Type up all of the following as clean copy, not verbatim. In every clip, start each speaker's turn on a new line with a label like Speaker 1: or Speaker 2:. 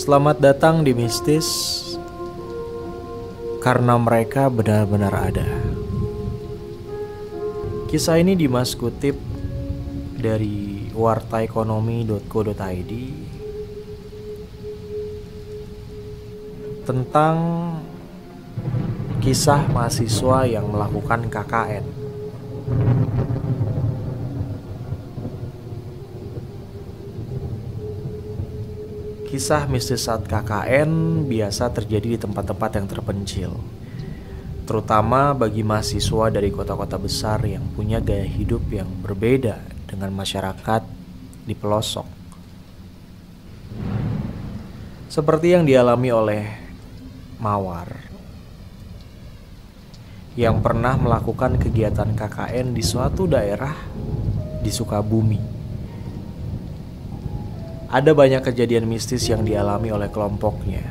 Speaker 1: Selamat datang di Mistis, karena mereka benar-benar ada. Kisah ini Dimas kutip dari wartaekonomi.co.id tentang kisah mahasiswa yang melakukan KKN. Kisah mistis saat KKN biasa terjadi di tempat-tempat yang terpencil, terutama bagi mahasiswa dari kota-kota besar yang punya gaya hidup yang berbeda dengan masyarakat di pelosok. Seperti yang dialami oleh Mawar yang pernah melakukan kegiatan KKN di suatu daerah di Sukabumi. Ada banyak kejadian mistis yang dialami oleh kelompoknya.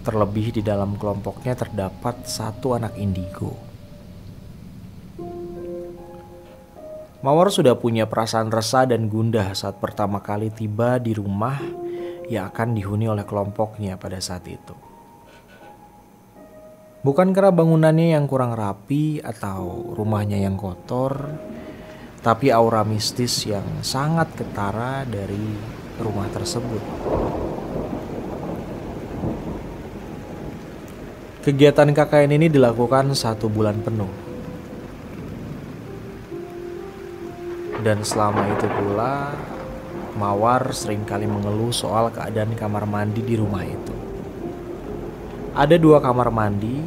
Speaker 1: Terlebih di dalam kelompoknya terdapat satu anak indigo. Mawar sudah punya perasaan resah dan gundah saat pertama kali tiba di rumah yang akan dihuni oleh kelompoknya pada saat itu. Bukan karena bangunannya yang kurang rapi atau rumahnya yang kotor, tapi aura mistis yang sangat ketara dari rumah tersebut. Kegiatan KKN ini dilakukan 1 bulan penuh. Dan selama itu pula, Mawar seringkali mengeluh soal keadaan kamar mandi di rumah itu. Ada 2 kamar mandi,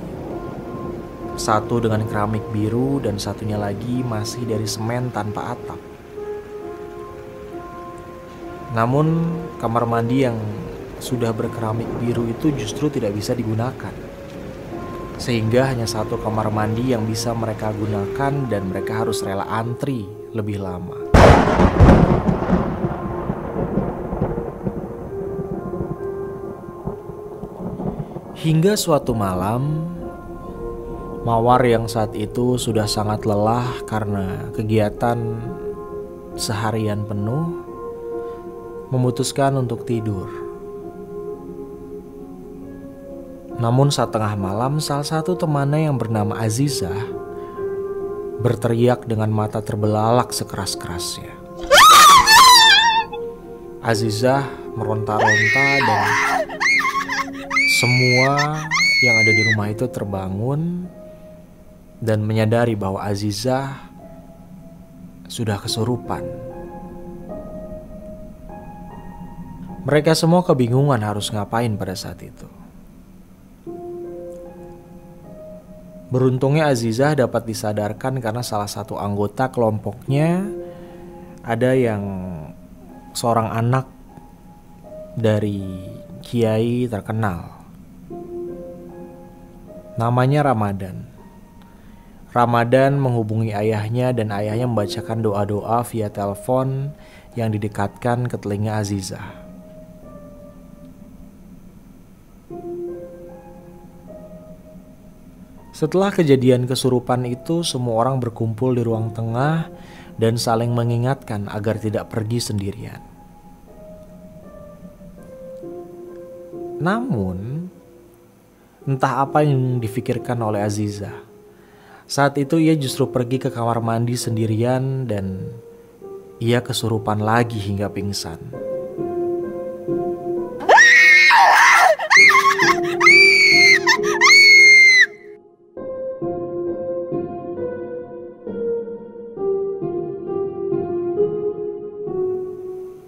Speaker 1: satu dengan keramik biru dan satunya lagi masih dari semen tanpa atap. Namun kamar mandi yang sudah berkeramik biru itu justru tidak bisa digunakan. Sehingga hanya satu kamar mandi yang bisa mereka gunakan dan mereka harus rela antri lebih lama. Hingga suatu malam, Mawar yang saat itu sudah sangat lelah karena kegiatan seharian penuh, memutuskan untuk tidur. Namun saat tengah malam, salah satu temannya yang bernama Azizah berteriak dengan mata terbelalak sekeras-kerasnya. Azizah meronta-ronta dan semua yang ada di rumah itu terbangun dan menyadari bahwa Azizah sudah kesurupan. Mereka semua kebingungan harus ngapain pada saat itu. Beruntungnya Azizah dapat disadarkan karena salah satu anggota kelompoknya ada yang seorang anak dari kiai terkenal. Namanya Ramadan. Ramadan menghubungi ayahnya dan ayahnya membacakan doa-doa via telepon yang didekatkan ke telinga Azizah. Setelah kejadian kesurupan itu, semua orang berkumpul di ruang tengah dan saling mengingatkan agar tidak pergi sendirian. Namun, entah apa yang difikirkan oleh Azizah. Saat itu ia justru pergi ke kamar mandi sendirian dan ia kesurupan lagi hingga pingsan.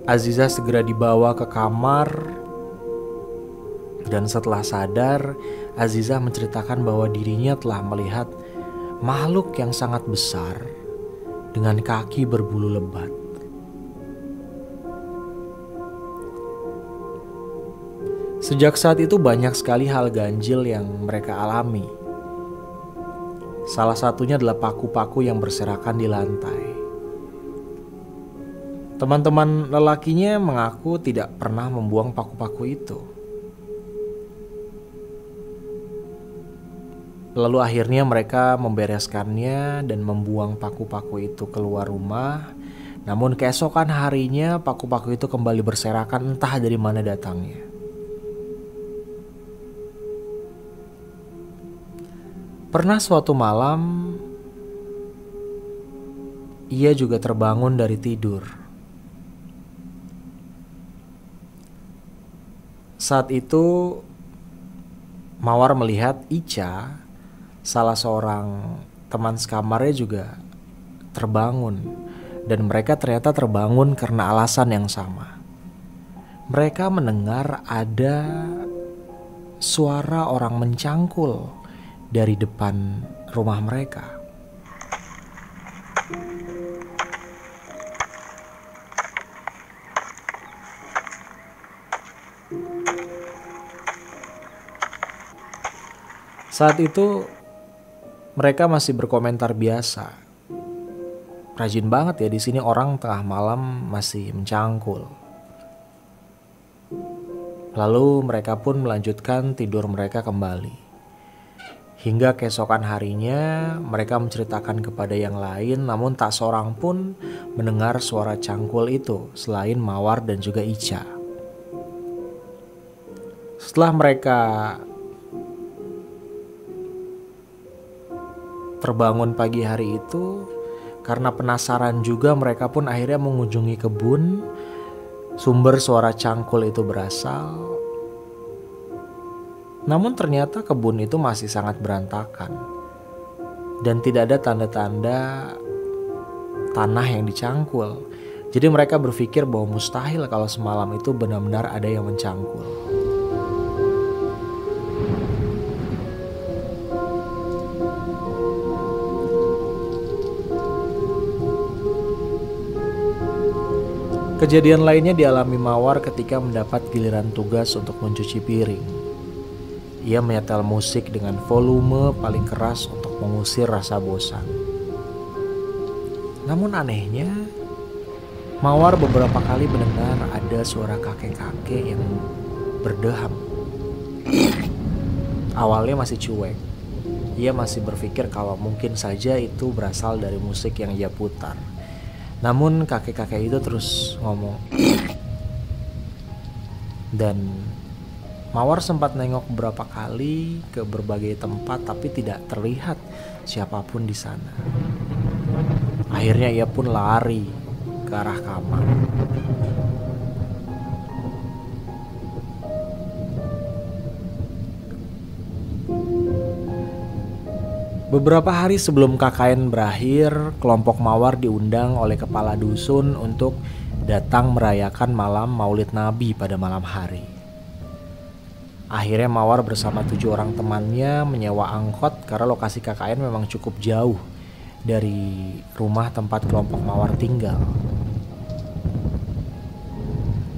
Speaker 1: Azizah segera dibawa ke kamar dan setelah sadar, Azizah menceritakan bahwa dirinya telah melihat makhluk yang sangat besar dengan kaki berbulu lebat. Sejak saat itu banyak sekali hal ganjil yang mereka alami. Salah satunya adalah paku-paku yang berserakan di lantai. Teman-teman lelakinya mengaku tidak pernah membuang paku-paku itu. Lalu akhirnya mereka membereskannya dan membuang paku-paku itu keluar rumah. Namun keesokan harinya paku-paku itu kembali berserakan entah dari mana datangnya. Pernah suatu malam, ia juga terbangun dari tidur. Saat itu, Mawar melihat Ica, salah seorang teman sekamarnya juga terbangun. Dan mereka ternyata terbangun karena alasan yang sama. Mereka mendengar ada suara orang mencangkul dari depan rumah mereka. Saat itu mereka masih berkomentar biasa. Rajin banget ya di sini orang tengah malam masih mencangkul. Lalu mereka pun melanjutkan tidur mereka kembali. Hingga keesokan harinya mereka menceritakan kepada yang lain, namun tak seorang pun mendengar suara cangkul itu selain Mawar dan juga Ica. Setelah mereka terbangun pagi hari itu, karena penasaran juga mereka pun akhirnya mengunjungi kebun sumber suara cangkul itu berasal. Namun ternyata kebun itu masih sangat berantakan dan tidak ada tanda-tanda tanah yang dicangkul. Jadi mereka berpikir bahwa mustahil kalau semalam itu benar-benar ada yang mencangkul. Kejadian lainnya dialami Mawar ketika mendapat giliran tugas untuk mencuci piring. Ia menyetel musik dengan volume paling keras untuk mengusir rasa bosan. Namun anehnya, Mawar beberapa kali mendengar ada suara kakek-kakek yang berdeham. Awalnya masih cuek. Ia masih berpikir kalau mungkin saja itu berasal dari musik yang ia putar. Namun kakek-kakek itu terus ngomong. Dan Mawar sempat nengok beberapa kali ke berbagai tempat tapi tidak terlihat siapapun di sana. Akhirnya ia pun lari ke arah kamar. Beberapa hari sebelum KKN berakhir, kelompok Mawar diundang oleh kepala dusun untuk datang merayakan malam Maulid Nabi pada malam hari. Akhirnya Mawar bersama 7 orang temannya menyewa angkot karena lokasi KKN memang cukup jauh dari rumah tempat kelompok Mawar tinggal.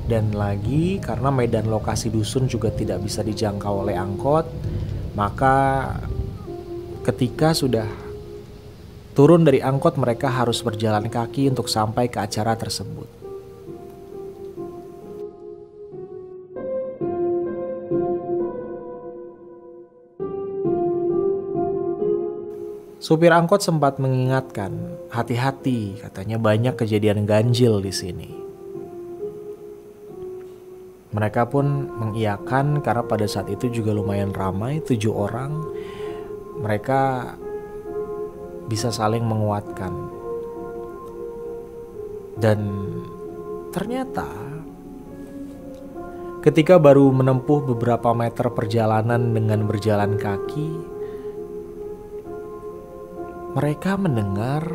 Speaker 1: Dan lagi karena medan lokasi dusun juga tidak bisa dijangkau oleh angkot, maka ketika sudah turun dari angkot mereka harus berjalan kaki untuk sampai ke acara tersebut. Supir angkot sempat mengingatkan, hati-hati, katanya banyak kejadian ganjil di sini. Mereka pun mengiyakan karena pada saat itu juga lumayan ramai, 7 orang. Mereka bisa saling menguatkan. Dan ternyata ketika baru menempuh beberapa meter perjalanan dengan berjalan kaki, mereka mendengar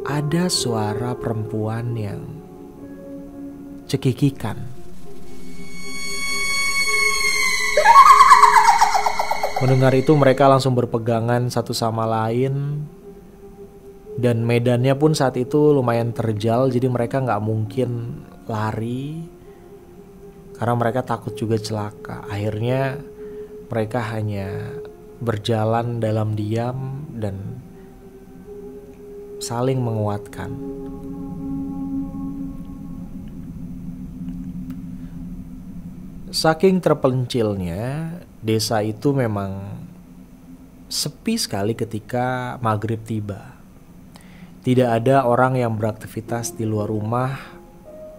Speaker 1: ada suara perempuan yang cekikikan. Mendengar itu mereka langsung berpegangan satu sama lain. Dan medannya pun saat itu lumayan terjal, jadi mereka gak mungkin lari karena mereka takut juga celaka. Akhirnya mereka hanya berjalan dalam diam dan saling menguatkan. Saking terpencilnya, desa itu memang sepi sekali ketika maghrib tiba. Tidak ada orang yang beraktivitas di luar rumah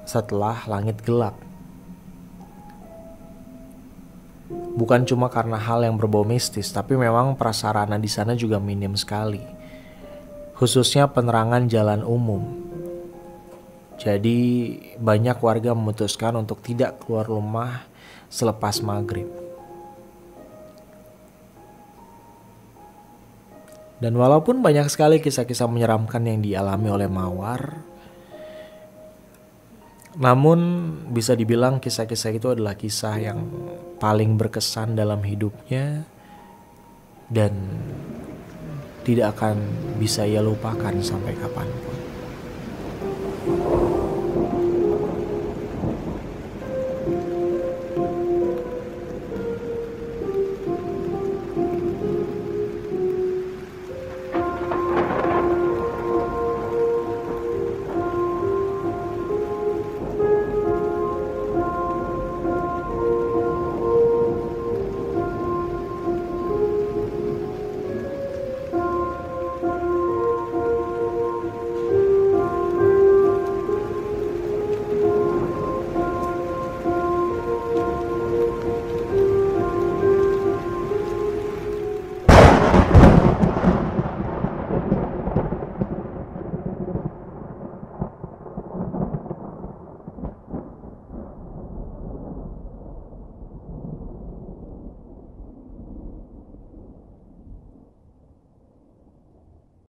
Speaker 1: setelah langit gelap. Bukan cuma karena hal yang berbau mistis, tapi memang prasarana di sana juga minim sekali. Khususnya penerangan jalan umum. Jadi banyak warga memutuskan untuk tidak keluar rumah selepas maghrib. Dan walaupun banyak sekali kisah-kisah menyeramkan yang dialami oleh Mawar, namun bisa dibilang kisah-kisah itu adalah kisah yang paling berkesan dalam hidupnya dan tidak akan bisa ia lupakan sampai kapanpun.